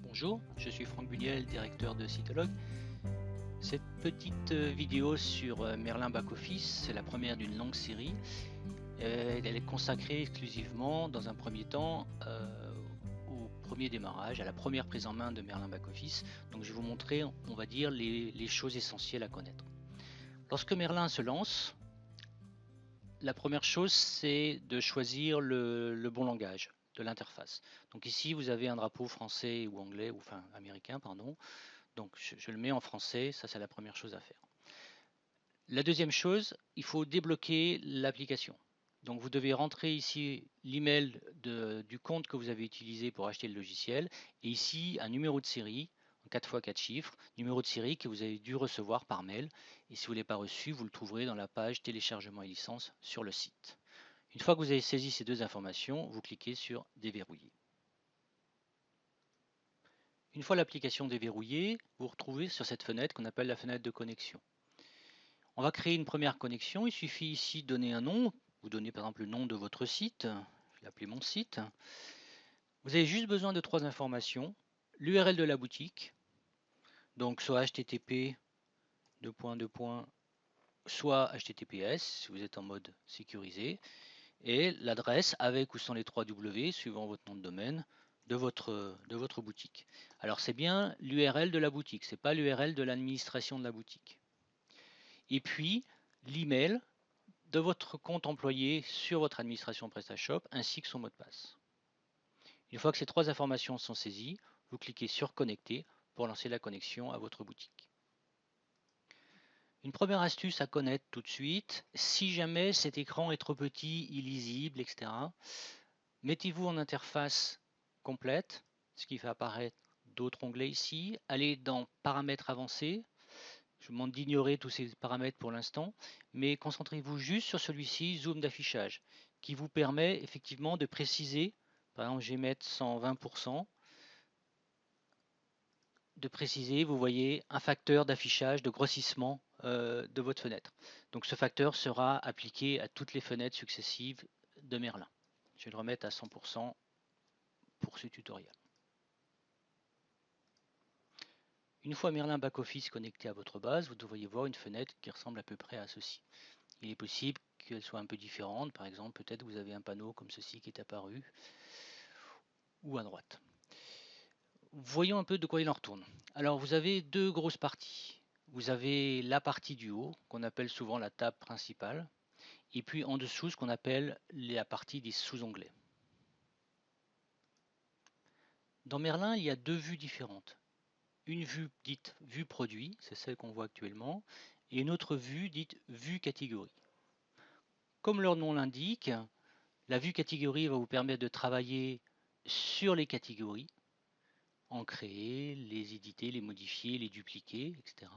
Bonjour, je suis Franck Buniel, directeur de Cytologue. Cette petite vidéo sur Merlin Back-Office, c'est la première d'une longue série. Elle est consacrée exclusivement, dans un premier temps, au premier démarrage, à la première prise en main de Merlin Back-Office. Donc je vais vous montrer, on va dire, les choses essentielles à connaître. Lorsque Merlin se lance, la première chose, c'est de choisir le bon langage de l'interface. Donc ici, vous avez un drapeau français ou anglais, ou enfin américain, pardon. Donc je le mets en français, ça c'est la première chose à faire. La deuxième chose, il faut débloquer l'application. Donc vous devez rentrer ici l'email du compte que vous avez utilisé pour acheter le logiciel et ici un numéro de série, 4 x 4 chiffres, numéro de série que vous avez dû recevoir par mail. Et si vous ne l'avez pas reçu, vous le trouverez dans la page téléchargement et licence sur le site. Une fois que vous avez saisi ces deux informations, vous cliquez sur déverrouiller. Une fois l'application déverrouillée, vous vous retrouvez sur cette fenêtre qu'on appelle la fenêtre de connexion. On va créer une première connexion. Il suffit ici de donner un nom. Vous donnez par exemple le nom de votre site. Je vais l'appeler mon site. Vous avez juste besoin de trois informations. L'URL de la boutique, donc soit HTTP, soit HTTPS, si vous êtes en mode sécurisé, et l'adresse avec ou sans les 3 W, suivant votre nom de domaine, de votre boutique. Alors c'est bien l'URL de la boutique, c'est pas l'URL de l'administration de la boutique. Et puis l'email de votre compte employé sur votre administration PrestaShop ainsi que son mot de passe. Une fois que ces trois informations sont saisies, vous cliquez sur Connecter pour lancer la connexion à votre boutique. Une première astuce à connaître tout de suite, si jamais cet écran est trop petit, illisible, etc., mettez-vous en interface complète, ce qui fait apparaître d'autres onglets ici. Allez dans Paramètres avancés. Je vous demande d'ignorer tous ces paramètres pour l'instant, mais concentrez-vous juste sur celui-ci, zoom d'affichage, qui vous permet effectivement de préciser, par exemple je vais mettre 120%, de préciser, vous voyez, un facteur d'affichage, de grossissement de votre fenêtre. Donc ce facteur sera appliqué à toutes les fenêtres successives de Merlin. Je vais le remettre à 100% pour ce tutoriel. Une fois Merlin Back-Office connecté à votre base, vous devriez voir une fenêtre qui ressemble à peu près à ceci. Il est possible qu'elle soit un peu différente, par exemple peut-être vous avez un panneau comme ceci qui est apparu, ou à droite. Voyons un peu de quoi il en retourne. Alors vous avez deux grosses parties. Vous avez la partie du haut, qu'on appelle souvent la table principale, et puis en dessous ce qu'on appelle la partie des sous-onglets. Dans Merlin, il y a deux vues différentes. Une vue dite vue produit, c'est celle qu'on voit actuellement, et une autre vue dite vue catégorie. Comme leur nom l'indique, la vue catégorie va vous permettre de travailler sur les catégories, en créer, les éditer, les modifier, les dupliquer, etc.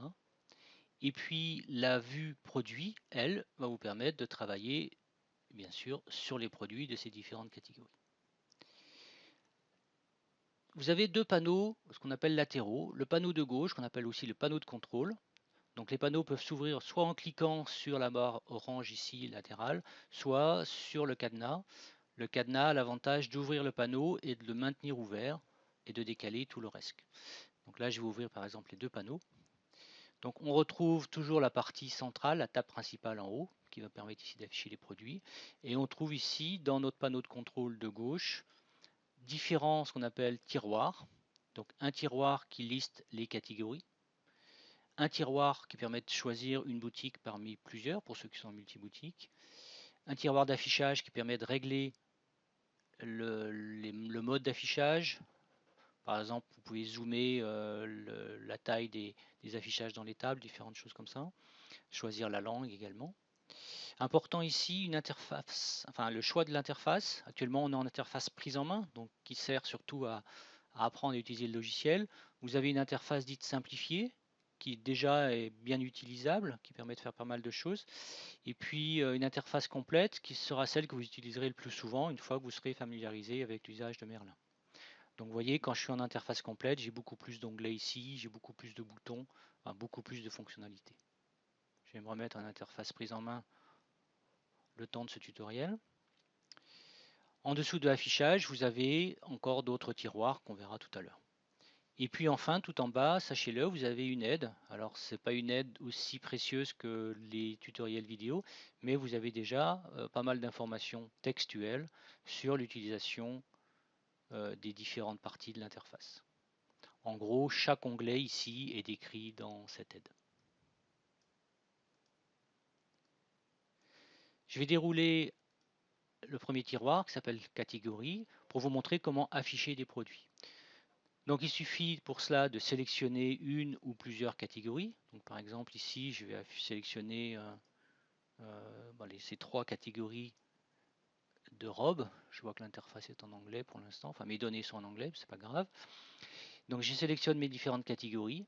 Et puis la vue produit, elle, va vous permettre de travailler, bien sûr, sur les produits de ces différentes catégories. Vous avez deux panneaux, ce qu'on appelle latéraux. Le panneau de gauche, qu'on appelle aussi le panneau de contrôle. Donc les panneaux peuvent s'ouvrir soit en cliquant sur la barre orange ici latérale, soit sur le cadenas. Le cadenas a l'avantage d'ouvrir le panneau et de le maintenir ouvert et de décaler tout le reste. Donc là, je vais ouvrir par exemple les deux panneaux. Donc on retrouve toujours la partie centrale, la table principale en haut, qui va permettre ici d'afficher les produits. Et on trouve ici, dans notre panneau de contrôle de gauche, différents, ce qu'on appelle tiroirs. Donc un tiroir qui liste les catégories. Un tiroir qui permet de choisir une boutique parmi plusieurs, pour ceux qui sont en multi-boutique. Un tiroir d'affichage qui permet de régler le mode d'affichage. Par exemple, vous pouvez zoomer la taille des affichages dans les tables, différentes choses comme ça. Choisir la langue également. Important ici, une interface, enfin le choix de l'interface. Actuellement, on est en interface prise en main, donc qui sert surtout à apprendre à utiliser le logiciel. Vous avez une interface dite simplifiée, qui déjà est bien utilisable, qui permet de faire pas mal de choses. Et puis une interface complète, qui sera celle que vous utiliserez le plus souvent, une fois que vous serez familiarisé avec l'usage de Merlin. Donc vous voyez, quand je suis en interface complète, j'ai beaucoup plus d'onglets ici, j'ai beaucoup plus de boutons, enfin, beaucoup plus de fonctionnalités. Je vais me remettre en interface prise en main le temps de ce tutoriel. En dessous de l'affichage, vous avez encore d'autres tiroirs qu'on verra tout à l'heure. Et puis enfin, tout en bas, sachez-le, vous avez une aide. Alors, c'est pas une aide aussi précieuse que les tutoriels vidéo, mais vous avez déjà pas mal d'informations textuelles sur l'utilisation des différentes parties de l'interface. En gros, chaque onglet ici est décrit dans cette aide. Je vais dérouler le premier tiroir qui s'appelle catégorie pour vous montrer comment afficher des produits. Donc il suffit pour cela de sélectionner une ou plusieurs catégories. Donc, par exemple ici je vais sélectionner ces trois catégories de robes. Je vois que l'interface est en anglais pour l'instant, enfin mes données sont en anglais, c'est pas grave. Donc je sélectionne mes différentes catégories,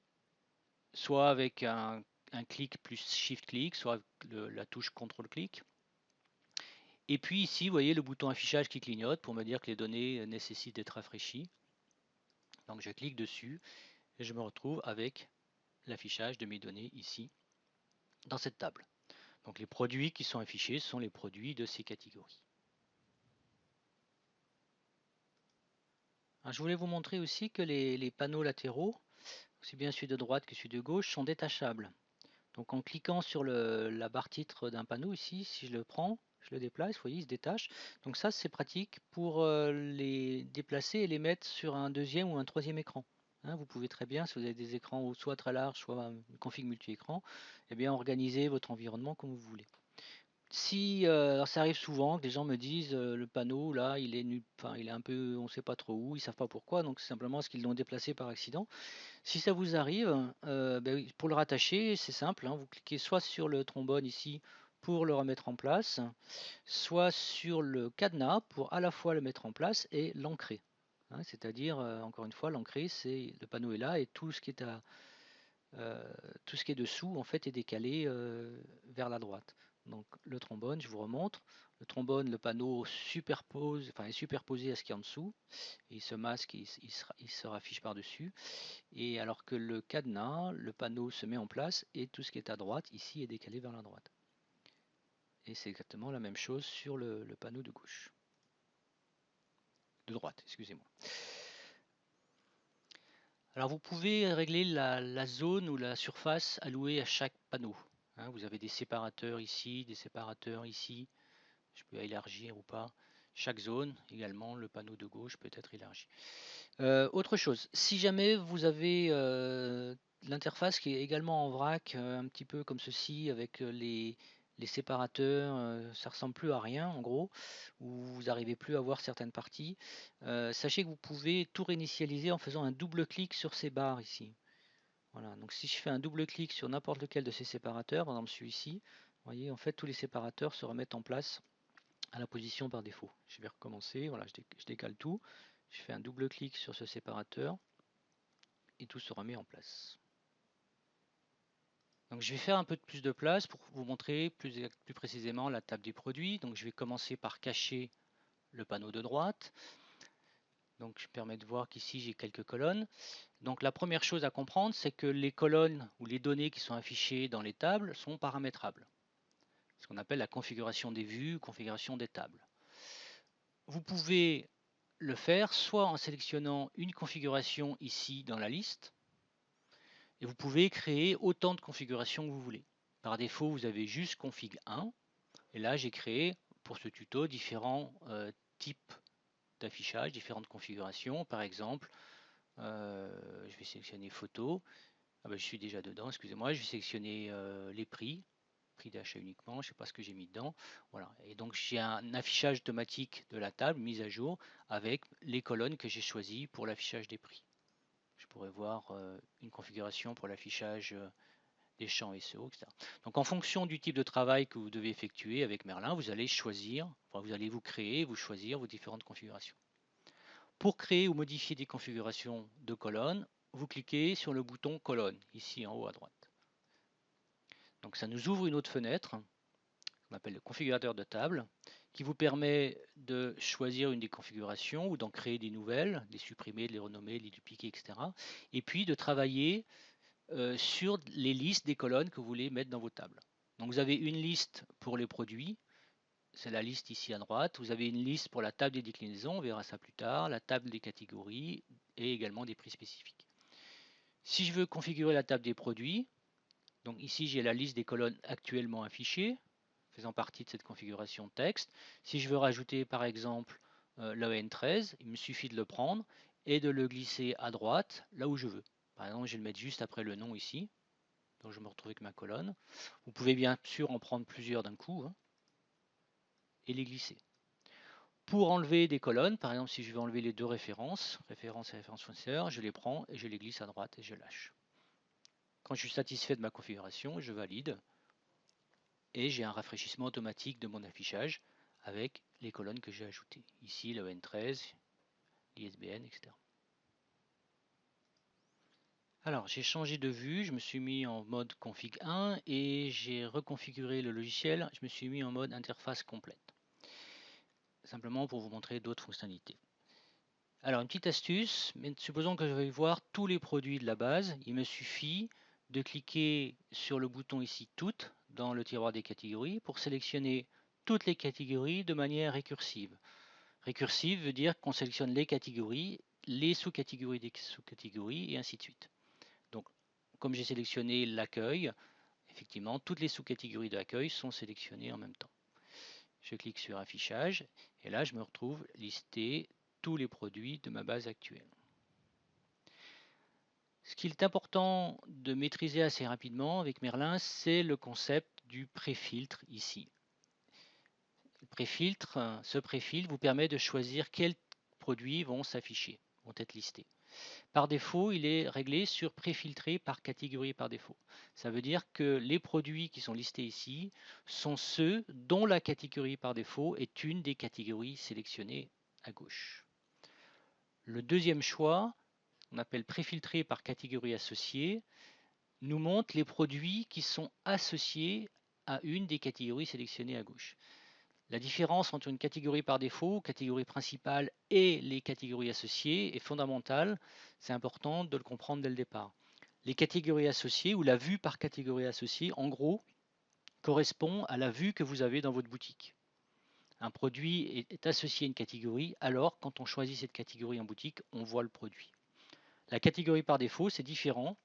soit avec un clic plus shift clic, soit avec la touche contrôle clic. Et puis ici, vous voyez le bouton affichage qui clignote pour me dire que les données nécessitent d'être rafraîchies. Donc je clique dessus et je me retrouve avec l'affichage de mes données ici dans cette table. Donc les produits qui sont affichés sont les produits de ces catégories. Alors, je voulais vous montrer aussi que les panneaux latéraux, aussi bien celui de droite que celui de gauche, sont détachables. Donc en cliquant sur la barre titre d'un panneau ici, si je le prends, je le déplace, vous voyez, il se détache. Donc ça, c'est pratique pour les déplacer et les mettre sur un deuxième ou un troisième écran. Hein, vous pouvez très bien, si vous avez des écrans soit très larges, soit une config multi-écran, eh bien organiser votre environnement comme vous voulez. Si, alors ça arrive souvent que les gens me disent le panneau là, il est nul, enfin il est un peu, on sait pas trop où, ils savent pas pourquoi, donc c'est simplement parce qu'ils l'ont déplacé par accident. Si ça vous arrive, ben oui, pour le rattacher, c'est simple, hein, vous cliquez soit sur le trombone ici pour le remettre en place, soit sur le cadenas pour à la fois le mettre en place et l'ancrer. Hein, c'est-à-dire, encore une fois, l'ancrer, c'est le panneau est là et tout ce qui est tout ce qui est dessous en fait est décalé vers la droite. Donc le trombone, je vous remontre. Le trombone, le panneau superpose, enfin, est superposé à ce qui est en dessous. Et il se masque, il se raffiche par-dessus. Et alors que le cadenas, le panneau se met en place et tout ce qui est à droite ici est décalé vers la droite. Et c'est exactement la même chose sur le panneau de gauche. De droite, excusez-moi. Alors vous pouvez régler la zone ou la surface allouée à chaque panneau. Hein, vous avez des séparateurs ici, des séparateurs ici. Je peux élargir ou pas. Chaque zone, également, le panneau de gauche peut être élargi. Autre chose, si jamais vous avez l'interface qui est également en vrac, un petit peu comme ceci, avec les séparateurs, ça ressemble plus à rien en gros, ou vous n'arrivez plus à voir certaines parties, sachez que vous pouvez tout réinitialiser en faisant un double clic sur ces barres ici. Voilà, donc si je fais un double clic sur n'importe lequel de ces séparateurs, par exemple celui-ci, vous voyez, en fait tous les séparateurs se remettent en place à la position par défaut. Je vais recommencer, voilà, je décale tout, je fais un double clic sur ce séparateur et tout se remet en place. Donc je vais faire un peu plus de place pour vous montrer plus précisément la table des produits. Donc je vais commencer par cacher le panneau de droite. Donc je permets de voir qu'ici j'ai quelques colonnes. Donc la première chose à comprendre, c'est que les colonnes ou les données qui sont affichées dans les tables sont paramétrables. Ce qu'on appelle la configuration des vues, configuration des tables. Vous pouvez le faire soit en sélectionnant une configuration ici dans la liste, et vous pouvez créer autant de configurations que vous voulez. Par défaut, vous avez juste config 1, et là j'ai créé pour ce tuto différents types d'affichage, différentes configurations. Par exemple, je vais sélectionner photo. Ah ben, je suis déjà dedans, excusez-moi, je vais sélectionner les prix d'achat uniquement, je ne sais pas ce que j'ai mis dedans. Voilà. Et donc j'ai un affichage automatique de la table, mise à jour, avec les colonnes que j'ai choisies pour l'affichage des prix. Je pourrais voir une configuration pour l'affichage des champs SEO, etc. Donc en fonction du type de travail que vous devez effectuer avec Merlin, vous allez choisir, enfin, vous allez vous créer, vous choisir vos différentes configurations. Pour créer ou modifier des configurations de colonnes, vous cliquez sur le bouton colonne, ici en haut à droite. Donc ça nous ouvre une autre fenêtre, qu'on appelle le configurateur de table, qui vous permet de choisir une des configurations ou d'en créer des nouvelles, de les supprimer, de les renommer, de les dupliquer, etc. Et puis de travailler sur les listes des colonnes que vous voulez mettre dans vos tables. Donc vous avez une liste pour les produits, c'est la liste ici à droite. Vous avez une liste pour la table des déclinaisons, on verra ça plus tard, la table des catégories et également des prix spécifiques. Si je veux configurer la table des produits, donc ici j'ai la liste des colonnes actuellement affichées, faisant partie de cette configuration texte. Si je veux rajouter par exemple l'EN13, il me suffit de le prendre et de le glisser à droite, là où je veux. Par exemple, je vais le mettre juste après le nom ici, donc je me retrouve avec ma colonne. Vous pouvez bien sûr en prendre plusieurs d'un coup hein, et les glisser. Pour enlever des colonnes, par exemple si je veux enlever les deux références, référence et référence fournisseur, je les prends et je les glisse à droite et je lâche. Quand je suis satisfait de ma configuration, je valide et j'ai un rafraîchissement automatique de mon affichage avec les colonnes que j'ai ajoutées. Ici le N13, l'ISBN, etc. Alors j'ai changé de vue, je me suis mis en mode config 1 et j'ai reconfiguré le logiciel, je me suis mis en mode interface complète. Simplement pour vous montrer d'autres fonctionnalités. Alors une petite astuce, mais supposons que je vais voir tous les produits de la base, il me suffit de cliquer sur le bouton ici toutes dans le tiroir des catégories pour sélectionner toutes les catégories de manière récursive. Récursive veut dire qu'on sélectionne les catégories, les sous-catégories des sous-catégories et ainsi de suite. Donc comme j'ai sélectionné l'accueil, effectivement toutes les sous-catégories de l'accueil sont sélectionnées en même temps. Je clique sur affichage et là je me retrouve listé tous les produits de ma base actuelle. Ce qu'il est important de maîtriser assez rapidement avec Merlin, c'est le concept du préfiltre ici. Ce préfiltre vous permet de choisir quels produits vont s'afficher, vont être listés. Par défaut, il est réglé sur préfiltré par catégorie par défaut. Ça veut dire que les produits qui sont listés ici sont ceux dont la catégorie par défaut est une des catégories sélectionnées à gauche. Le deuxième choix, on appelle préfiltré par catégorie associée, nous montre les produits qui sont associés à une des catégories sélectionnées à gauche. La différence entre une catégorie par défaut, catégorie principale et les catégories associées est fondamentale. C'est important de le comprendre dès le départ. Les catégories associées ou la vue par catégorie associée, en gros, correspond à la vue que vous avez dans votre boutique. Un produit est associé à une catégorie, alors quand on choisit cette catégorie en boutique, on voit le produit. La catégorie par défaut, c'est différent.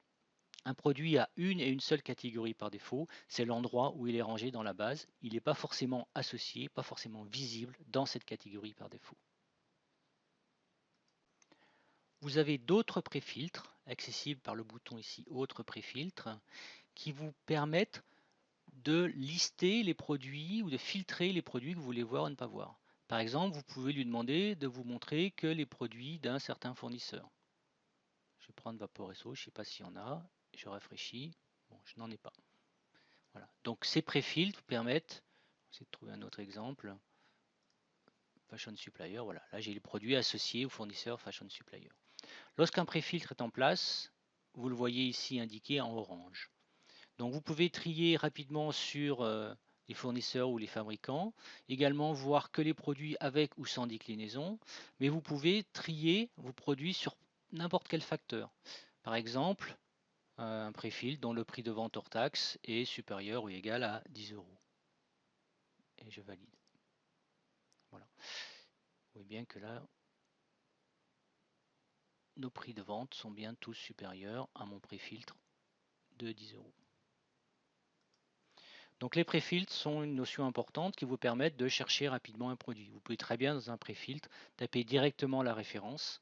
Un produit a une et une seule catégorie par défaut, c'est l'endroit où il est rangé dans la base. Il n'est pas forcément associé, pas forcément visible dans cette catégorie par défaut. Vous avez d'autres préfiltres, accessibles par le bouton ici, autres préfiltres, qui vous permettent de lister les produits ou de filtrer les produits que vous voulez voir ou ne pas voir. Par exemple, vous pouvez lui demander de vous montrer que les produits d'un certain fournisseur. Je vais prendre Vaporesso, je ne sais pas s'il y en a, je rafraîchis, bon, je n'en ai pas. Voilà. Donc ces préfiltres vous permettent, on va essayer de trouver un autre exemple, Fashion Supplier, voilà, là j'ai les produits associés au fournisseur Fashion Supplier. Lorsqu'un préfiltre est en place, vous le voyez ici indiqué en orange. Donc vous pouvez trier rapidement sur les fournisseurs ou les fabricants, également voir que les produits avec ou sans déclinaison, mais vous pouvez trier vos produits sur n'importe quel facteur. Par exemple, un préfiltre dont le prix de vente hors taxe est supérieur ou égal à 10 €. Et je valide. Voilà. Vous voyez bien que là, nos prix de vente sont bien tous supérieurs à mon préfiltre de 10 €. Donc les préfiltres sont une notion importante qui vous permettent de chercher rapidement un produit. Vous pouvez très bien dans un préfiltre taper directement la référence,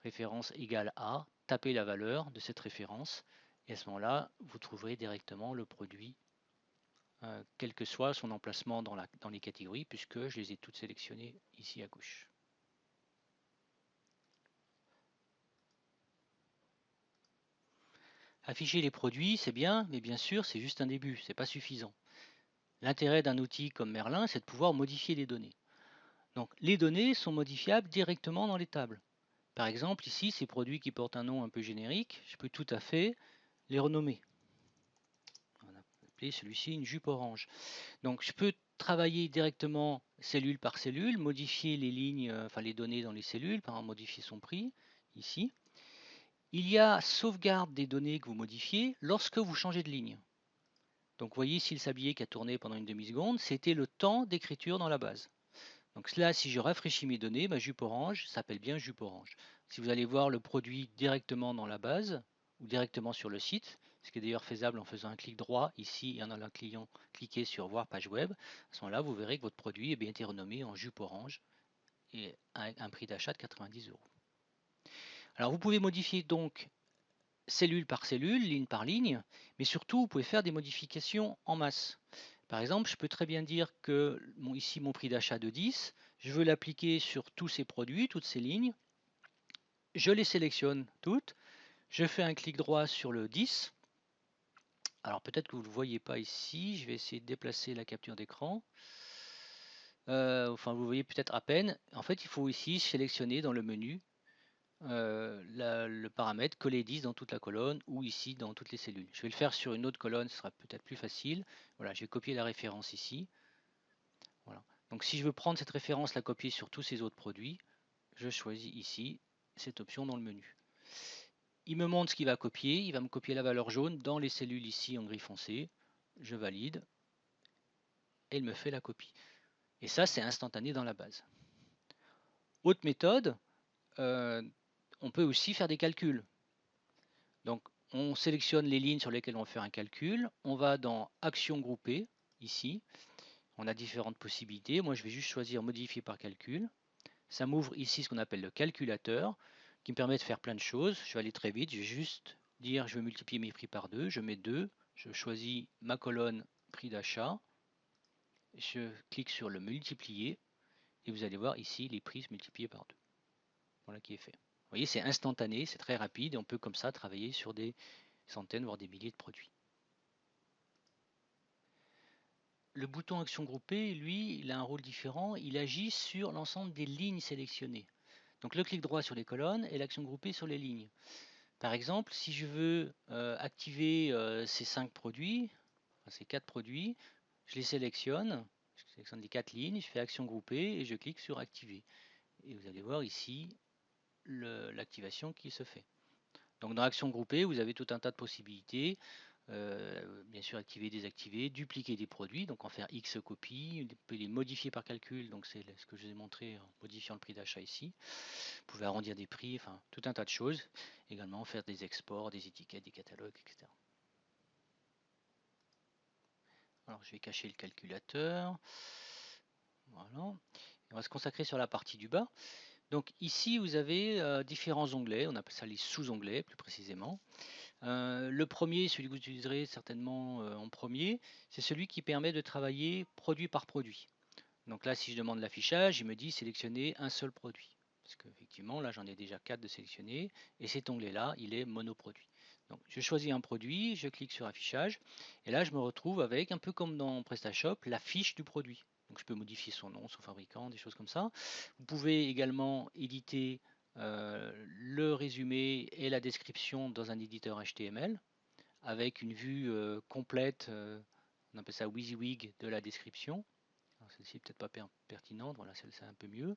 référence égale à, taper la valeur de cette référence et à ce moment-là, vous trouverez directement le produit quel que soit son emplacement dans les catégories puisque je les ai toutes sélectionnées ici à gauche. Afficher les produits, c'est bien, mais bien sûr, c'est juste un début, c'est pas suffisant. L'intérêt d'un outil comme Merlin, c'est de pouvoir modifier les données. Donc, les données sont modifiables directement dans les tables. Par exemple, ici, ces produits qui portent un nom un peu générique, je peux tout à fait les renommer. On va appeler celui-ci une jupe orange. Donc, je peux travailler directement cellule par cellule, modifier les lignes, enfin les données dans les cellules, par exemple modifier son prix, ici. Il y a sauvegarde des données que vous modifiez lorsque vous changez de ligne. Donc vous voyez ici le sablier qui a tourné pendant une demi-seconde, c'était le temps d'écriture dans la base. Donc là, si je rafraîchis mes données, ma jupe orange s'appelle bien jupe orange. si vous allez voir le produit directement dans la base ou directement sur le site, ce qui est d'ailleurs faisable en faisant un clic droit ici et en allant cliquer sur voir page web, à ce moment-là, vous verrez que votre produit a bien été renommé en jupe orange et à un prix d'achat de 90 euros. Alors vous pouvez modifier donc cellule par cellule, ligne par ligne, mais surtout vous pouvez faire des modifications en masse. Par exemple, je peux très bien dire que ici mon prix d'achat de 10, je veux l'appliquer sur tous ces produits, toutes ces lignes. Je les sélectionne toutes, je fais un clic droit sur le 10. Alors peut-être que vous ne le voyez pas ici, je vais essayer de déplacer la capture d'écran. Enfin, vous voyez peut-être à peine. En fait, il faut ici sélectionner dans le menu le paramètre coller 10 dans toute la colonne ou ici dans toutes les cellules. Je vais le faire sur une autre colonne, ce sera peut-être plus facile. Voilà, j'ai copié la référence ici. Voilà. Donc si je veux prendre cette référence, la copier sur tous ces autres produits, je choisis ici cette option dans le menu. Il me montre ce qu'il va copier, il va me copier la valeur jaune dans les cellules ici en gris foncé. Je valide et il me fait la copie. Et ça, c'est instantané dans la base. Autre méthode, on peut aussi faire des calculs. Donc, on sélectionne les lignes sur lesquelles on va faire un calcul. On va dans Actions groupées, ici. On a différentes possibilités. Moi, je vais juste choisir Modifier par calcul. Ça m'ouvre ici ce qu'on appelle le calculateur, qui me permet de faire plein de choses. Je vais aller très vite. Je vais juste dire, je vais multiplier mes prix par 2. Je mets 2. Je choisis ma colonne prix d'achat. Je clique sur le multiplier. Et vous allez voir ici les prix multipliés par 2. Voilà qui est fait. Vous voyez, c'est instantané, c'est très rapide et on peut comme ça travailler sur des centaines, voire des milliers de produits. Le bouton Action groupée, lui, il a un rôle différent. Il agit sur l'ensemble des lignes sélectionnées. Donc le clic droit sur les colonnes et l'action groupée sur les lignes. Par exemple, si je veux activer ces 5 produits, ces 4 produits, je les sélectionne. Je sélectionne les 4 lignes, je fais Action groupée et je clique sur Activer. Et vous allez voir ici l'activation qui se fait. Donc dans Action groupée, vous avez tout un tas de possibilités. Bien sûr, activer, désactiver, dupliquer des produits, donc en faire X copies, on peut les modifier par calcul, donc c'est ce que je vous ai montré en modifiant le prix d'achat ici. Vous pouvez arrondir des prix, enfin tout un tas de choses. Également faire des exports, des étiquettes, des catalogues, etc. Alors je vais cacher le calculateur. Voilà. On va se consacrer sur la partie du bas. Donc ici vous avez différents onglets, on appelle ça les sous-onglets plus précisément. Le premier, celui que vous utiliserez certainement en premier, c'est celui qui permet de travailler produit par produit. Donc là, si je demande l'affichage, il me dit sélectionner un seul produit. Parce qu'effectivement, là, j'en ai déjà 4 de sélectionner. Et cet onglet-là, il est monoproduit. Donc je choisis un produit, je clique sur affichage. Et là, je me retrouve avec, un peu comme dans PrestaShop, la fiche du produit. Donc je peux modifier son nom, son fabricant, des choses comme ça. Vous pouvez également éditer le résumé et la description dans un éditeur HTML avec une vue complète, on appelle ça WYSIWYG de la description. Celle-ci est peut-être pas pertinente, voilà, celle-ci est un peu mieux.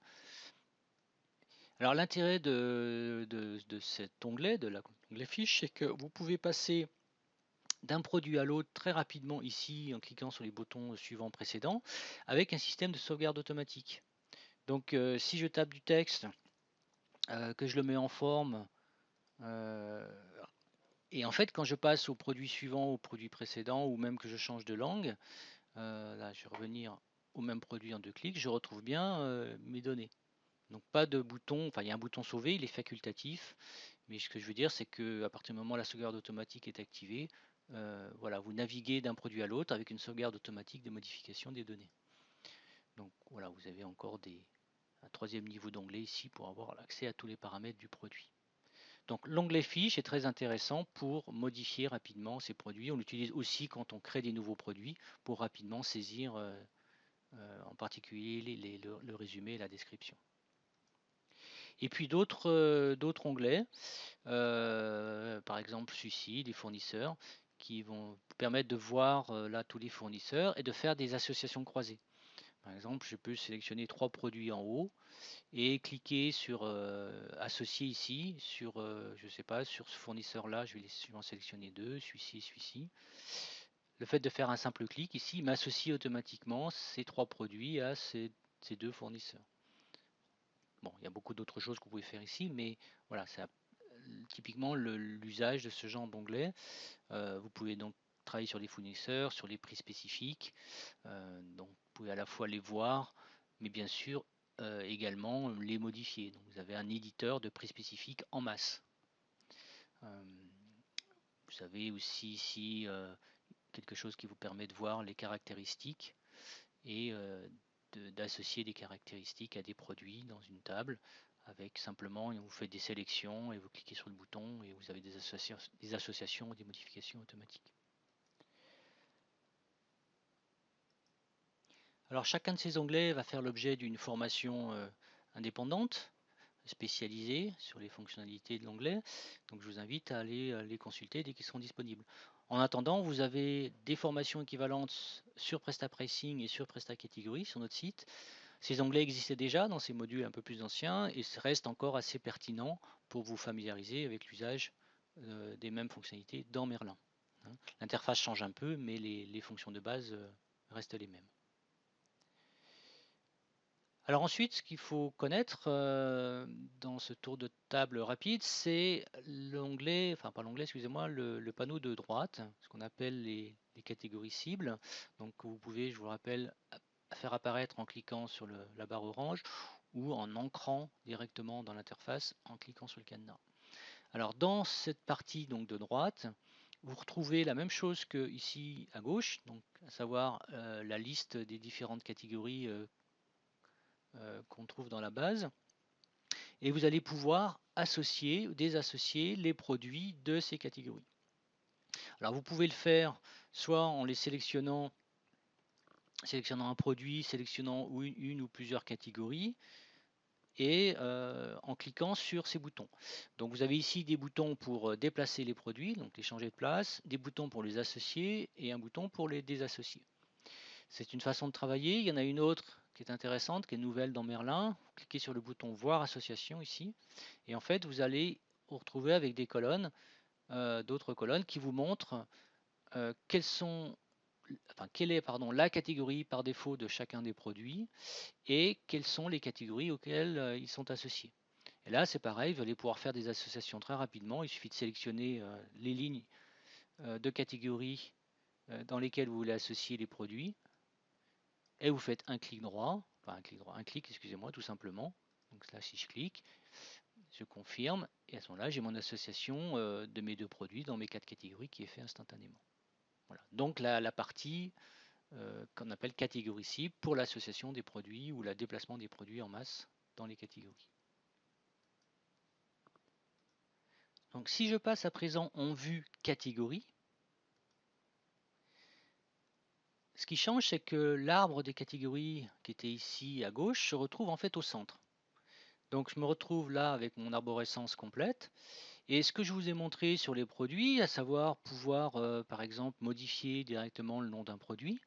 Alors l'intérêt de cet onglet, de l'onglet fiche, c'est que vous pouvez passer d'un produit à l'autre très rapidement ici en cliquant sur les boutons suivants précédents avec un système de sauvegarde automatique. Donc si je tape du texte, que je le mets en forme, et en fait quand je passe au produit suivant, au produit précédent, ou même que je change de langue, là je vais revenir au même produit en 2 clics, je retrouve bien mes données. Donc pas de bouton, enfin il y a un bouton sauver, il est facultatif, mais ce que je veux dire c'est que à partir du moment où la sauvegarde automatique est activée, voilà, vous naviguez d'un produit à l'autre avec une sauvegarde automatique de modification des données. Donc voilà, vous avez encore un troisième niveau d'onglet ici pour avoir accès à tous les paramètres du produit. Donc l'onglet fiche est très intéressant pour modifier rapidement ces produits. On l'utilise aussi quand on crée des nouveaux produits pour rapidement saisir en particulier le résumé et la description. Et puis d'autres onglets, par exemple celui-ci, les fournisseurs, qui vont permettre de voir là tous les fournisseurs et de faire des associations croisées. Par exemple, je peux sélectionner 3 produits en haut et cliquer sur associer ici, sur, je sais pas, sur ce fournisseur-là, je vais en sélectionner 2, celui-ci et celui-ci. Le fait de faire un simple clic ici m'associe automatiquement ces 3 produits à ces 2 fournisseurs. Bon, il y a beaucoup d'autres choses que vous pouvez faire ici, mais voilà, c'est typiquement l'usage de ce genre d'onglet. Vous pouvez donc travailler sur les fournisseurs, sur les prix spécifiques. Donc vous pouvez à la fois les voir, mais bien sûr également les modifier. Donc vous avez un éditeur de prix spécifiques en masse. Vous avez aussi ici quelque chose qui vous permet de voir les caractéristiques et d'associer des caractéristiques à des produits dans une table avec simplement, vous faites des sélections et vous cliquez sur le bouton et vous avez des associations ou des modifications automatiques. Alors chacun de ces onglets va faire l'objet d'une formation indépendante, spécialisée sur les fonctionnalités de l'onglet. Donc je vous invite à aller les consulter dès qu'ils seront disponibles. En attendant, vous avez des formations équivalentes sur PrestaPricing et sur PrestaCategory sur notre site. Ces onglets existaient déjà dans ces modules un peu plus anciens et restent encore assez pertinents pour vous familiariser avec l'usage des mêmes fonctionnalités dans Merlin. L'interface change un peu, mais les fonctions de base restent les mêmes. Alors ensuite, ce qu'il faut connaître dans ce tour de table rapide, c'est l'onglet, enfin pas l'onglet, excusez-moi, le panneau de droite, ce qu'on appelle les catégories cibles. Donc vous pouvez, je vous le rappelle, faire apparaître en cliquant sur la barre orange ou en ancrant directement dans l'interface en cliquant sur le cadenas. Alors dans cette partie donc de droite, vous retrouvez la même chose que ici à gauche, donc à savoir la liste des différentes catégories qu'on trouve dans la base. Et vous allez pouvoir associer ou désassocier les produits de ces catégories. Alors vous pouvez le faire soit en les sélectionnant un produit, sélectionnant une ou plusieurs catégories, et en cliquant sur ces boutons. Donc vous avez ici des boutons pour déplacer les produits, donc les changer de place, des boutons pour les associer et un bouton pour les désassocier. C'est une façon de travailler. Il y en a une autre qui est intéressante, qui est nouvelle dans Merlin. Vous cliquez sur le bouton voir association ici, et en fait vous allez vous retrouver avec des colonnes, d'autres colonnes qui vous montrent quelle est la catégorie par défaut de chacun des produits et quelles sont les catégories auxquelles ils sont associés. Et là, c'est pareil, vous allez pouvoir faire des associations très rapidement. Il suffit de sélectionner les lignes de catégories dans lesquelles vous voulez associer les produits. Et vous faites un clic droit, un clic, excusez-moi, tout simplement. Donc là, si je clique, je confirme, et à ce moment-là, j'ai mon association de mes deux produits dans mes 4 catégories qui est fait instantanément. Voilà. Donc la partie qu'on appelle catégorie cible pour l'association des produits ou le déplacement des produits en masse dans les catégories. Donc si je passe à présent en vue catégorie, ce qui change, c'est que l'arbre des catégories qui était ici à gauche se retrouve en fait au centre. Donc je me retrouve là avec mon arborescence complète. Et ce que je vous ai montré sur les produits, à savoir pouvoir par exemple modifier directement le nom d'un produit,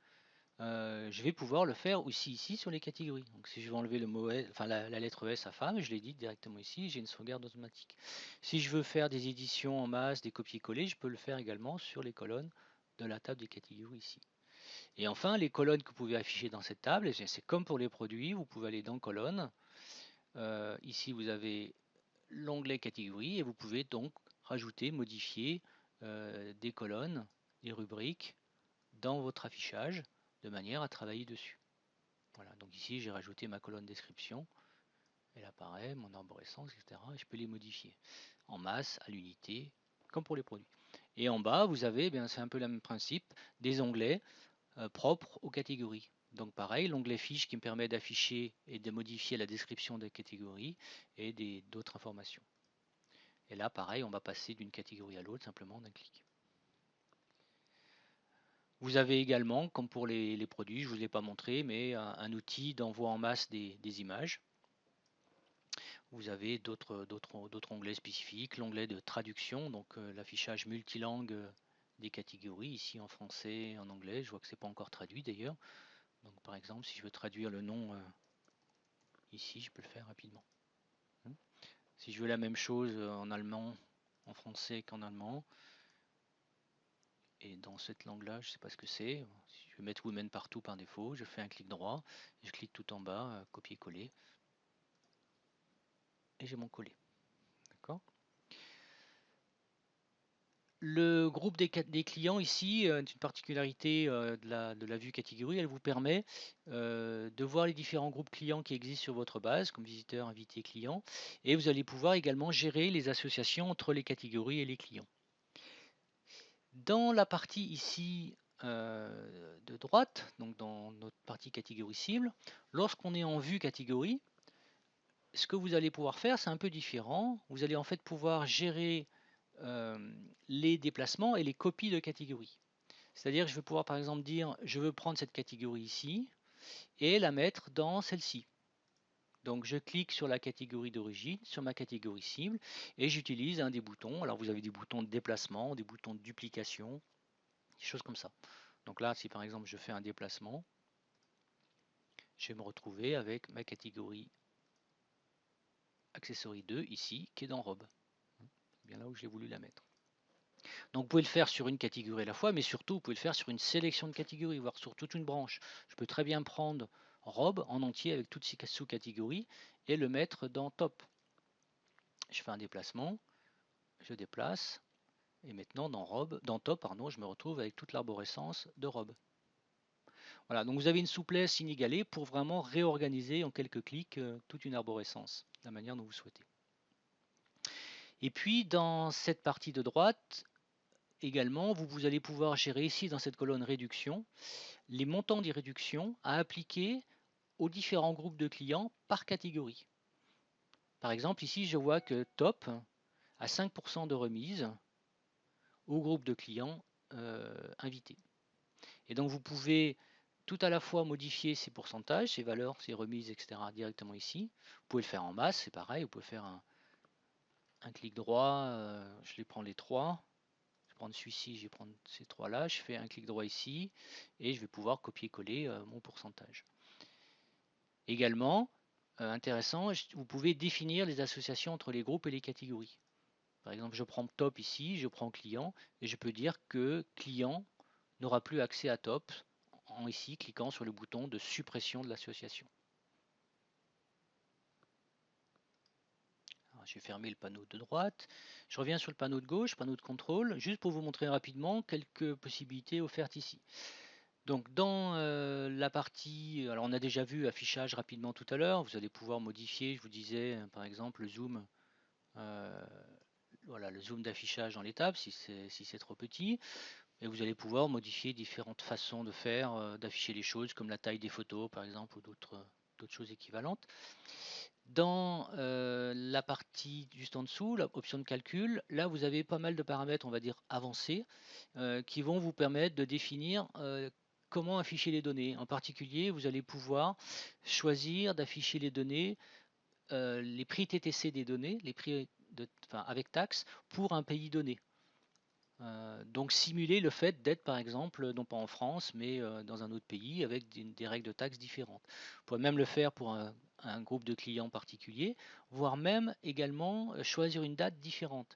je vais pouvoir le faire aussi ici sur les catégories. Donc si je veux enlever le mot S, enfin la lettre S à femme, je l'édite directement ici, j'ai une sauvegarde automatique. Si je veux faire des éditions en masse, des copier-coller, je peux le faire également sur les colonnes de la table des catégories ici. Et enfin, les colonnes que vous pouvez afficher dans cette table, c'est comme pour les produits, vous pouvez aller dans colonnes. Ici, vous avez l'onglet catégorie et vous pouvez donc rajouter, modifier des colonnes, des rubriques dans votre affichage de manière à travailler dessus. Voilà, donc ici j'ai rajouté ma colonne description, elle apparaît, mon arborescence, etc. Et je peux les modifier en masse, à l'unité, comme pour les produits. Et en bas, vous avez, c'est un peu le même principe, des onglets propres aux catégories. Donc pareil, l'onglet fiche qui me permet d'afficher et de modifier la description des catégories et d'autres informations. Et là, pareil, on va passer d'une catégorie à l'autre simplement d'un clic. Vous avez également, comme pour les produits, je ne vous ai pas montré, mais un outil d'envoi en masse des images. Vous avez d'autres onglets spécifiques, l'onglet de traduction, donc l'affichage multilangue des catégories, ici en français, en anglais. Je vois que ce n'est pas encore traduit d'ailleurs. Donc par exemple, si je veux traduire le nom ici, je peux le faire rapidement. Si je veux la même chose en allemand, en français qu'en allemand, et dans cette langue-là, je ne sais pas ce que c'est. Si je veux mettre Women partout par défaut, je fais un clic droit, et je clique tout en bas, copier-coller. et j'ai mon collet. D'accord. Le groupe des clients ici, est une particularité de la vue catégorie, elle vous permet de voir les différents groupes clients qui existent sur votre base, comme visiteurs, invités, clients, et vous allez pouvoir également gérer les associations entre les catégories et les clients. Dans la partie ici de droite, donc dans notre partie catégorie cible, lorsqu'on est en vue catégorie, ce que vous allez pouvoir faire, c'est un peu différent. Vous allez en fait pouvoir gérer les déplacements et les copies de catégories. C'est-à-dire que je vais pouvoir par exemple dire je veux prendre cette catégorie ici et la mettre dans celle-ci. Donc je clique sur la catégorie d'origine, sur ma catégorie cible et j'utilise un des boutons. Alors vous avez des boutons de déplacement, des boutons de duplication, des choses comme ça. Donc là, si par exemple je fais un déplacement, je vais me retrouver avec ma catégorie accessory 2 ici qui est dans robe. C'est bien là où j'ai voulu la mettre. Donc vous pouvez le faire sur une catégorie à la fois, mais surtout vous pouvez le faire sur une sélection de catégories, voire sur toute une branche. Je peux très bien prendre robe en entier avec toutes ces sous-catégories et le mettre dans top. Je fais un déplacement, je déplace, et maintenant dans top, pardon, je me retrouve avec toute l'arborescence de robe. Voilà, donc vous avez une souplesse inégalée pour vraiment réorganiser en quelques clics toute une arborescence, de la manière dont vous souhaitez. Et puis dans cette partie de droite, également, vous allez pouvoir gérer ici dans cette colonne réduction les montants des réductions à appliquer aux différents groupes de clients par catégorie. Par exemple, ici, je vois que Top a 5% de remise au groupe de clients invités. Et donc, vous pouvez tout à la fois modifier ces pourcentages, ces valeurs, ces remises, etc. directement ici. Vous pouvez le faire en masse, c'est pareil. Vous pouvez faire un clic droit, je les prends les trois. Je vais prendre celui-ci, je vais prendre ces trois-là. Je fais un clic droit ici et je vais pouvoir copier-coller mon pourcentage. Également, intéressant, vous pouvez définir les associations entre les groupes et les catégories. Par exemple, je prends top ici, je prends client, et je peux dire que client n'aura plus accès à top en ici cliquant sur le bouton de suppression de l'association. Je vais fermer le panneau de droite. Je reviens sur le panneau de gauche, panneau de contrôle, juste pour vous montrer rapidement quelques possibilités offertes ici. Donc dans la partie, alors on a déjà vu affichage rapidement tout à l'heure, vous allez pouvoir modifier, je vous disais par exemple le zoom, voilà, le zoom d'affichage dans les tables si c'est trop petit, et vous allez pouvoir modifier différentes façons de faire, d'afficher les choses comme la taille des photos par exemple ou d'autres choses équivalentes. Dans la partie juste en dessous, l'option de calcul, là vous avez pas mal de paramètres, on va dire avancés, qui vont vous permettre de définir comment afficher les données. En particulier, vous allez pouvoir choisir d'afficher les données, les prix TTC des données, les prix avec taxe pour un pays donné. Donc simuler le fait d'être par exemple, non pas en France, mais dans un autre pays avec des règles de taxes différentes. Vous pouvez même le faire pour un groupe de clients particulier, voire même également choisir une date différente.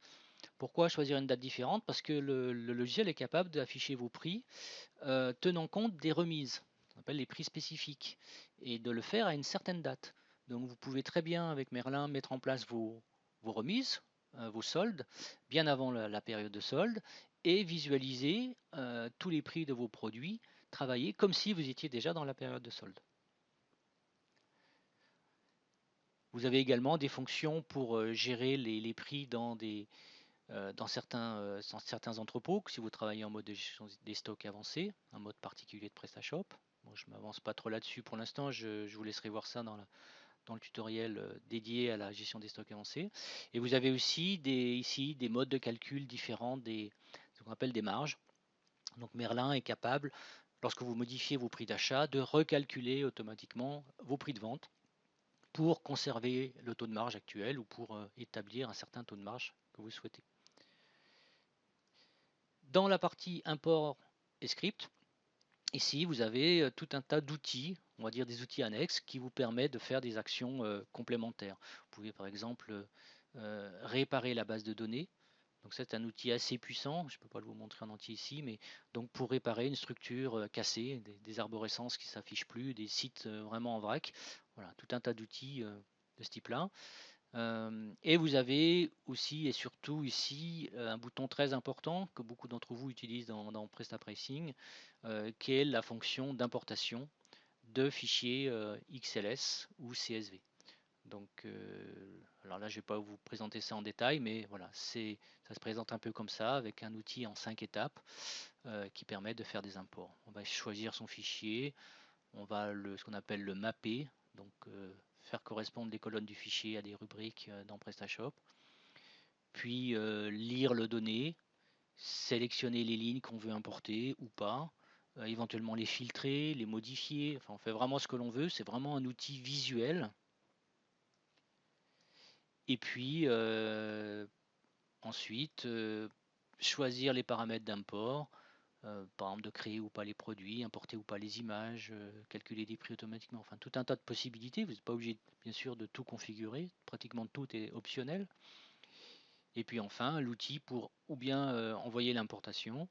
Pourquoi choisir une date différente? Parce que le logiciel est capable d'afficher vos prix tenant compte des remises, on appelle les prix spécifiques, et de le faire à une certaine date. Donc vous pouvez très bien avec Merlin mettre en place vos remises, vos soldes, bien avant la période de solde, et visualiser tous les prix de vos produits, travailler comme si vous étiez déjà dans la période de solde. Vous avez également des fonctions pour gérer les prix dans certains entrepôts, si vous travaillez en mode de gestion des stocks avancé, un mode particulier de PrestaShop. Bon, je ne m'avance pas trop là-dessus pour l'instant, je vous laisserai voir ça dans le tutoriel dédié à la gestion des stocks avancés. Et vous avez aussi ici des modes de calcul différents, ce qu'on appelle des marges. Donc Merlin est capable, lorsque vous modifiez vos prix d'achat, de recalculer automatiquement vos prix de vente pour conserver le taux de marge actuel ou pour établir un certain taux de marge que vous souhaitez. Dans la partie import et script, ici vous avez tout un tas d'outils, on va dire des outils annexes qui vous permettent de faire des actions complémentaires. Vous pouvez par exemple réparer la base de données. Donc c'est un outil assez puissant, je ne peux pas vous montrer en entier ici, mais donc pour réparer une structure cassée, des arborescences qui ne s'affichent plus, des sites vraiment en vrac, voilà, tout un tas d'outils de ce type-là. Et vous avez aussi et surtout ici un bouton très important que beaucoup d'entre vous utilisent dans PrestaPricing, qui est la fonction d'importation de fichiers XLS ou CSV. Donc, alors là, je ne vais pas vous présenter ça en détail, mais voilà, ça se présente un peu comme ça, avec un outil en 5 étapes qui permet de faire des imports. On va choisir son fichier, on va ce qu'on appelle le mapper, donc faire correspondre les colonnes du fichier à des rubriques dans PrestaShop, puis lire le données, sélectionner les lignes qu'on veut importer ou pas, éventuellement les filtrer, les modifier, enfin on fait vraiment ce que l'on veut, c'est vraiment un outil visuel. Et puis ensuite, choisir les paramètres d'import, par exemple de créer ou pas les produits, importer ou pas les images, calculer des prix automatiquement, enfin tout un tas de possibilités. Vous n'êtes pas obligé bien sûr de tout configurer, pratiquement tout est optionnel. Et puis enfin l'outil pour ou bien envoyer l'importation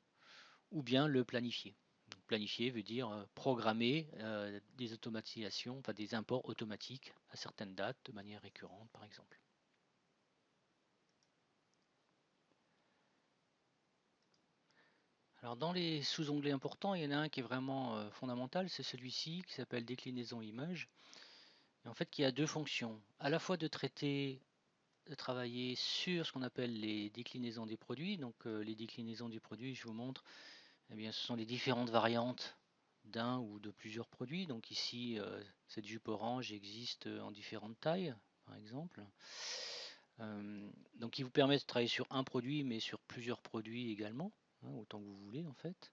ou bien le planifier. Donc, planifier veut dire programmer des automatisations, enfin des imports automatiques à certaines dates de manière récurrente par exemple. Alors dans les sous-onglets importants, il y en a un qui est vraiment fondamental, c'est celui-ci qui s'appelle déclinaison image, et en fait qui a deux fonctions, à la fois de traiter, de travailler sur ce qu'on appelle les déclinaisons des produits. Donc les déclinaisons du produit, je vous montre, eh bien, ce sont les différentes variantes d'un ou de plusieurs produits. Donc ici, cette jupe orange existe en différentes tailles, par exemple. Donc, qui vous permet de travailler sur un produit, mais sur plusieurs produits également, hein, autant que vous voulez en fait.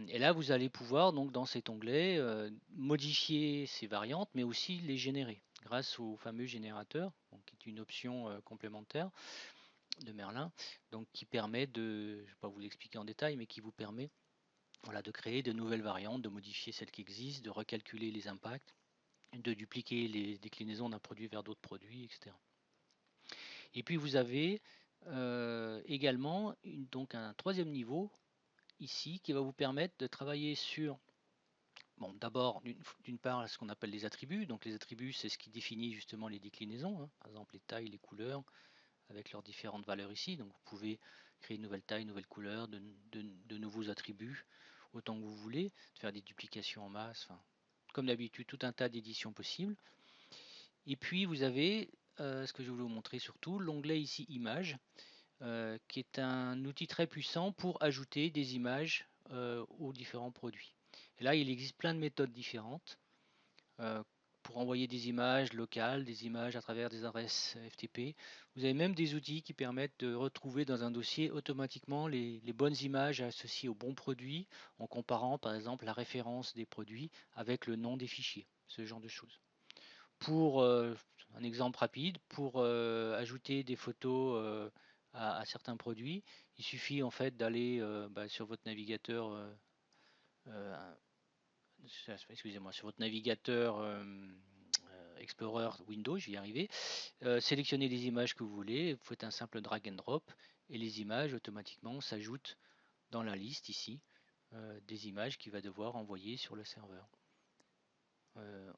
Et là, vous allez pouvoir, donc, dans cet onglet, modifier ces variantes, mais aussi les générer grâce au fameux générateur, donc, qui est une option complémentaire de Merlin, donc qui permet de, je ne vais pas vous l'expliquer en détail, mais qui vous permet, voilà, de créer de nouvelles variantes, de modifier celles qui existent, de recalculer les impacts, de dupliquer les déclinaisons d'un produit vers d'autres produits, etc. Et puis vous avez également donc un troisième niveau ici qui va vous permettre de travailler sur, bon, d'abord d'une part ce qu'on appelle les attributs. Donc les attributs, c'est ce qui définit justement les déclinaisons, hein. Par exemple les tailles, les couleurs avec leurs différentes valeurs ici. Donc vous pouvez créer une nouvelle taille, une nouvelle couleur, de nouveaux attributs autant que vous voulez, de faire des duplications en masse, enfin, comme d'habitude tout un tas d'éditions possibles. Et puis vous avez ce que je voulais vous montrer surtout, l'onglet ici images, qui est un outil très puissant pour ajouter des images aux différents produits. Et là, il existe plein de méthodes différentes pour envoyer des images locales, des images à travers des adresses FTP. Vous avez même des outils qui permettent de retrouver dans un dossier automatiquement les bonnes images associées aux bons produits, en comparant par exemple la référence des produits avec le nom des fichiers, ce genre de choses. Pour un exemple rapide, pour ajouter des photos à certains produits, il suffit en fait d'aller sur votre navigateur, excusez-moi, sur votre navigateur Explorer Windows, je vais y arriver, sélectionnez les images que vous voulez, vous faites un simple drag and drop et les images automatiquement s'ajoutent dans la liste ici des images qu'il va devoir envoyer sur le serveur.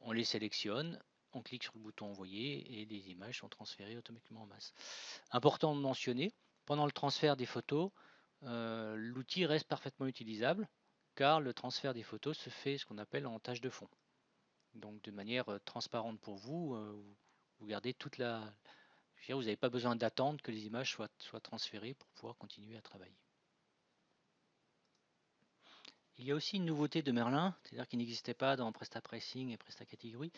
On les sélectionne, on clique sur le bouton envoyer et les images sont transférées automatiquement en masse. Important de mentionner, pendant le transfert des photos, l'outil reste parfaitement utilisable car le transfert des photos se fait ce qu'on appelle en tâche de fond. Donc de manière transparente pour vous, vous gardez toute la... Vous n'avez pas besoin d'attendre que les images soient transférées pour pouvoir continuer à travailler. Il y a aussi une nouveauté de Merlin, c'est-à-dire qui n'existait pas dans PrestaPricing et PrestaCategory,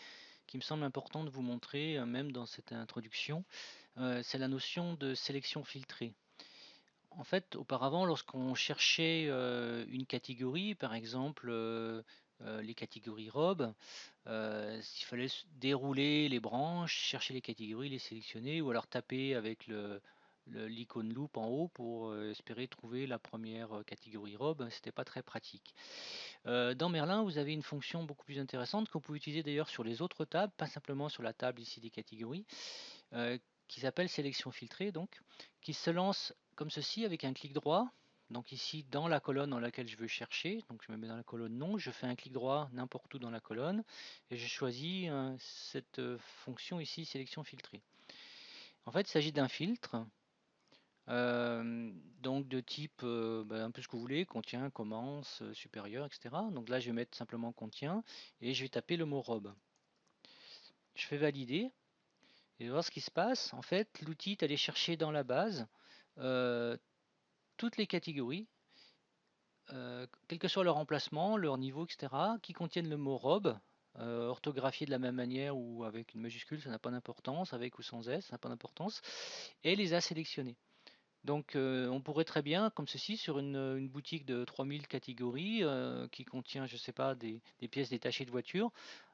qui me semble important de vous montrer, même dans cette introduction, c'est la notion de sélection filtrée. En fait, auparavant, lorsqu'on cherchait une catégorie, par exemple les catégories robes, il fallait dérouler les branches, chercher les catégories, les sélectionner, ou alors taper avec l'icône loupe en haut pour espérer trouver la première catégorie robe. C'était pas très pratique. Dans Merlin, vous avez une fonction beaucoup plus intéressante que vous pouvez utiliser d'ailleurs sur les autres tables, pas simplement sur la table ici des catégories, qui s'appelle sélection filtrée, donc, qui se lance comme ceci avec un clic droit. Donc ici, dans la colonne dans laquelle je veux chercher, donc je me mets dans la colonne nom, je fais un clic droit n'importe où dans la colonne, et je choisis cette fonction ici, sélection filtrée. En fait, il s'agit d'un filtre, donc de type un peu ce que vous voulez, contient, commence, supérieur, etc. Donc là, je vais mettre simplement contient et je vais taper le mot robe. Je fais valider et voir ce qui se passe. En fait, l'outil est allé chercher dans la base toutes les catégories, quel que soit leur emplacement, leur niveau, etc., qui contiennent le mot robe, orthographié de la même manière ou avec une majuscule, ça n'a pas d'importance, avec ou sans S, ça n'a pas d'importance, et les a sélectionnés. Donc on pourrait très bien, comme ceci, sur une boutique de 3000 catégories qui contient, je sais pas, des pièces détachées de voitures,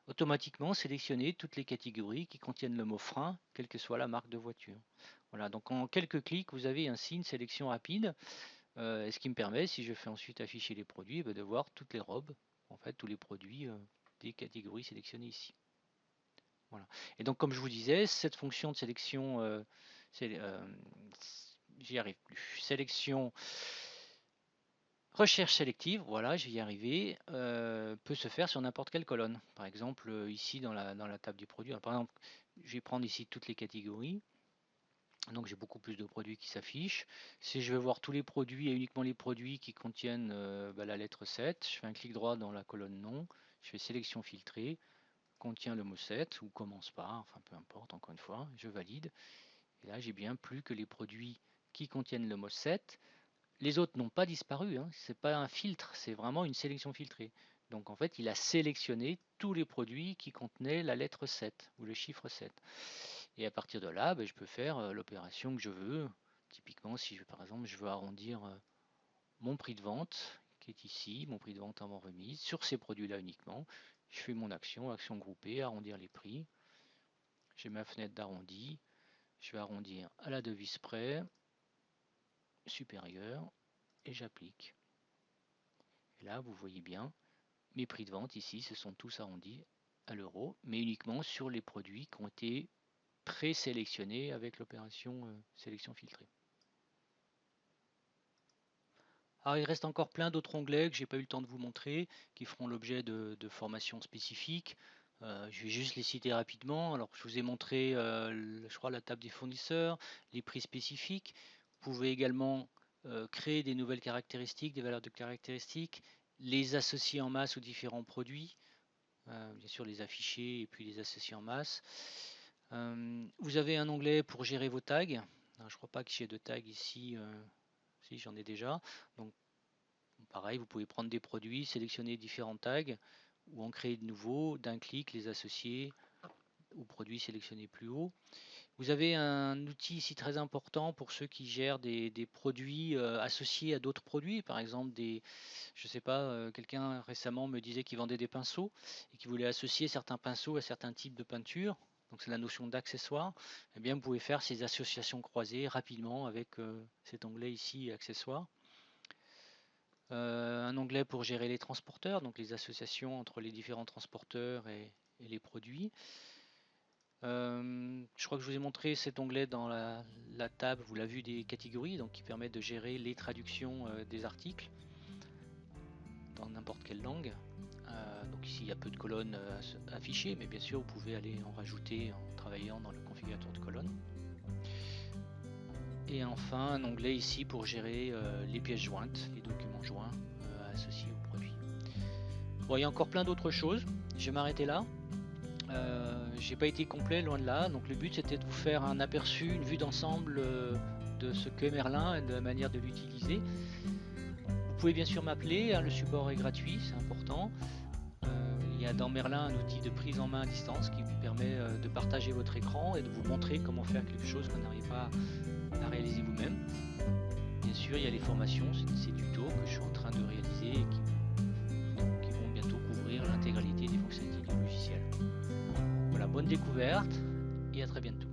automatiquement sélectionner toutes les catégories qui contiennent le mot frein, quelle que soit la marque de voiture. Voilà, donc en quelques clics, vous avez ainsi une sélection rapide, ce qui me permet, si je fais ensuite afficher les produits, de voir toutes les robes, en fait, tous les produits des catégories sélectionnées ici. Voilà. Et donc, comme je vous disais, cette fonction de sélection, j'y arrive plus. Sélection, recherche sélective, voilà, je vais y arriver, peut se faire sur n'importe quelle colonne. Par exemple, ici dans la table des produits. Alors, par exemple, je vais prendre ici toutes les catégories. Donc j'ai beaucoup plus de produits qui s'affichent. Si je veux voir tous les produits et uniquement les produits qui contiennent la lettre 7, je fais un clic droit dans la colonne nom, je fais sélection filtrée, contient le mot 7 ou commence pas, enfin peu importe, encore une fois, je valide. Et là j'ai bien plus que les produits qui contiennent le mot 7. Les autres n'ont pas disparu, hein. C'est pas un filtre, c'est vraiment une sélection filtrée. Donc en fait il a sélectionné tous les produits qui contenaient la lettre 7 ou le chiffre 7. Et à partir de là, je peux faire l'opération que je veux. Typiquement, si par exemple je veux arrondir mon prix de vente, qui est ici, mon prix de vente avant remise, sur ces produits-là uniquement, je fais mon action, action groupée, arrondir les prix. J'ai ma fenêtre d'arrondi, je vais arrondir à la devise près, supérieure, et j'applique. Et là, vous voyez bien, mes prix de vente ici se sont tous arrondis à l'euro, mais uniquement sur les produits qui ont été présélectionnés avec l'opération sélection filtrée. Alors il reste encore plein d'autres onglets que j'ai pas eu le temps de vous montrer, qui feront l'objet de formations spécifiques. Je vais juste les citer rapidement. Alors je vous ai montré, je crois, la table des fournisseurs, les prix spécifiques. Vous pouvez également créer des nouvelles caractéristiques, des valeurs de caractéristiques, les associer en masse aux différents produits, bien sûr les afficher et puis les associer en masse. Vous avez un onglet pour gérer vos tags. Alors, je ne crois pas que j'ai de tags ici. Si, j'en ai déjà. Donc pareil, vous pouvez prendre des produits, sélectionner différents tags ou en créer de nouveaux, d'un clic les associer aux produits sélectionnés plus haut. Vous avez un outil ici très important pour ceux qui gèrent des produits associés à d'autres produits. Par exemple, je sais pas, quelqu'un récemment me disait qu'il vendait des pinceaux et qu'il voulait associer certains pinceaux à certains types de peinture. Donc c'est la notion d'accessoire. Eh bien, vous pouvez faire ces associations croisées rapidement avec cet onglet ici, accessoires. Un onglet pour gérer les transporteurs, donc les associations entre les différents transporteurs et les produits. Je crois que je vous ai montré cet onglet dans la table, vous l'avez vu, des catégories, donc qui permet de gérer les traductions des articles dans n'importe quelle langue. Donc ici il y a peu de colonnes affichées, mais bien sûr vous pouvez aller en rajouter en travaillant dans le configurateur de colonnes. Et enfin un onglet ici pour gérer les pièces jointes, les documents joints associés au produit. Bon, il y a encore plein d'autres choses, je vais m'arrêter là. J'ai pas été complet, loin de là, donc le but c'était de vous faire un aperçu, une vue d'ensemble de ce qu'est Merlin et de la manière de l'utiliser. Vous pouvez bien sûr m'appeler, hein, le support est gratuit, c'est important. Il y a dans Merlin un outil de prise en main à distance qui vous permet de partager votre écran et de vous montrer comment faire quelque chose qu'on n'arrive pas à réaliser vous-même. Bien sûr, il y a les formations, ces tutos que je suis en train de réaliser et qui vont bientôt couvrir l'intégralité des fonctionnalités du logiciel. Voilà, bonne découverte et à très bientôt.